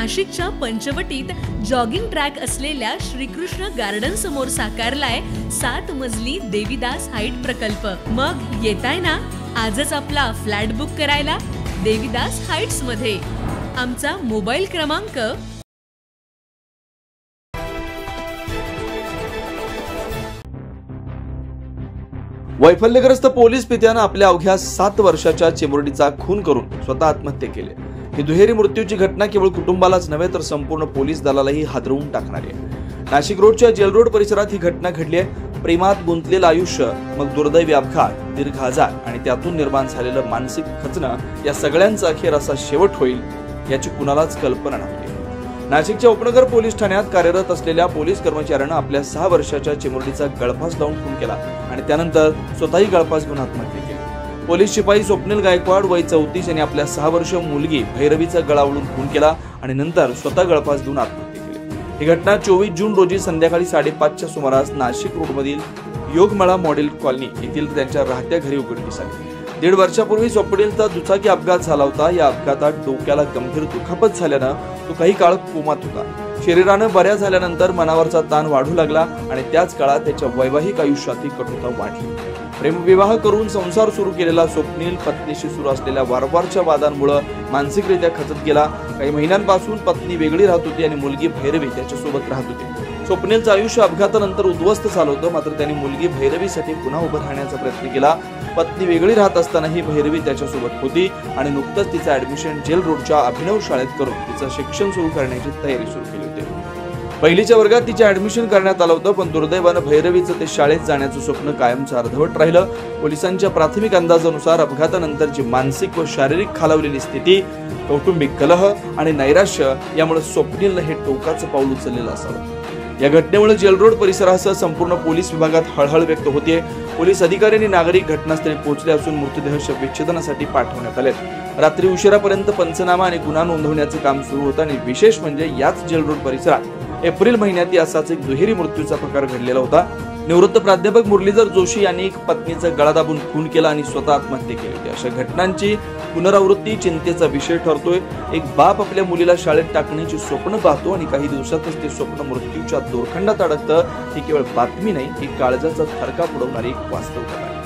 नाशिकच्या पंचवटीत jogging track असलेल्या Shrikrishna garden समोर साकारलाय 7 मजली देवीदास हाईट प्रकल्प। मग येताय ना आजच आपला फ्लॅट बुक करायला देवीदास हाईट्स मध्ये। आमचा मोबाईल क्रमांक वैफल्यग्रस्त पोलीस पित्यानं आपल्या अवघ्या 7 वर्षाच्या चिमुरडीचा खून करून स्वतः आत्महत्या केली। ही दुहेरी मृत्यूची घटना केवळ कुटुंबालाच नव्हे तर संपूर्ण पोलीस दलालाही हादरवून टाकणारी आहे। नाशिक रोडच्या जेल रोड परिसरात ही घटना घडली आहे। प्रेमात गुंतलेलं आयुष्य, मग दुर्दैवी अपघात, दीर्घ आजार आणि त्यातून निर्माण झालेलं मानसिक खचणं, या सगळ्यांचा अखेर असा शेवट होईल याची कुणालाच कल्पना नव्हती। नाशिकच्या उपनगर पोलीस ठाण्यात कार्यरत असलेल्या पोलीस कर्मचाऱ्यानं आपल्या 6 वर्षाच्या चिमुरडीचा गळफास लावून खून केला आणि त्यानंतर स्वतःही गळफास घेऊन आत्महत्या केली। पोलीस शिपाई स्वप्नील गायकवाड वय 34 यांनी आपल्या 6 वर्षीय मुलगी भैरवीचा गळा ओढून खून केला आणि नंतर स्वतः गळफास घेऊन आत्महत्या केली। ही घटना 24 जून रोजी संध्याकाळी 5:30च्या सुमारास नाशिक रोडमधील योगमळा मॉडेल कॉलनी येथील त्यांच्या राहत्या घरी उघडकीस आली। 1.5 वर्षापूर्वी स्वप्नीलचा दुचाकी अपघात झाला होता। या अपघातात डोक्याला गंभीर दुखापत झाल्यानं तो काही काळ कोमात होता। शरीरानं बऱ्या झाल्यानंतर मनावरचा ताण वाढू लागला आणि त्याच काळात त्याच्या वैवाहिक आयुष्यातही कटुता वाढली। प्रेमविवाह करून संसार सुरू केलेला स्वप्नील पत्नीशी सुरू असलेल्या वारंवारच्या वादांमुळे मानसिकरित्या खचत गेला। काही महिन्यांपासून पत्नी वेगळी राहत होती आणि मुलगी भैरवी त्याच्यासोबत राहत होती। स्वप्नीलचं आयुष्य अपघातानंतर उद्ध्वस्त झालं होतं, मात्र त्यांनी मुलगी भैरवीसाठी पुन्हा उभं राहण्याचा प्रयत्न केला। पत्नी वेगळी राहत असतानाही भैरवी त्याच्यासोबत होती आणि नुकतंच तिचं ऍडमिशन जेल रोडच्या अभिनव शाळेत करून तिचं शिक्षण सुरू करण्याची तयारी सुरू केली होती। पहिलीच्या वर्गात तिचे ऍडमिशन करण्यात आलं होतं, पण दुर्दैवानं भैरवीचं ते शाळेत जाण्याचं स्वप्न कायमचं अर्धवट राहिलं। पोलिसांच्या प्राथमिक अंदाजानुसार अपघातानंतरची मानसिक व शारीरिक खालावलेली स्थिती, कौटुंबिक कलह आणि नैराश्य यामुळे स्वप्नीलनं हे टोकाचं पाऊल उचललेलं असावं। या घटनेमुळे जेल रोड परिसरासह संपूर्ण पोलीस विभागात हळहळ व्यक्त होते। पोलीस अधिकारी आणि नागरिक घटनास्थळी पोहोचले असून मृतदेह शवविच्छेदनासाठी पाठवण्यात आले। रात्री उशिरापर्यंत पंचनामा आणि गुन्हा नोंदवण्याचे काम सुरू होतं आणि विशेष म्हणजे याच जेल रोड परिसरात एप्रिल महिन्यात असाच एक दुहेरी मृत्यूचा प्रकार घडलेला होता। निवृत्त प्राध्यापक मुरलीधर जोशी यांनी पत्नीचा गळा दाबून खून केला आणि स्वतः आत्महत्या केली होती। अशा घटनांची पुनरावृत्ती चिंतेचा विषय ठरतोय। एक बाप आपल्या मुलीला शाळेत टाकण्याची स्वप्न पाहतो आणि काही दिवसातच ते स्वप्न मृत्यूच्या दोरखंडात अडकतं। ही केवळ बातमी नाही, ही काळजाचा थरकाप उडवणारी एक वास्तवता आहे।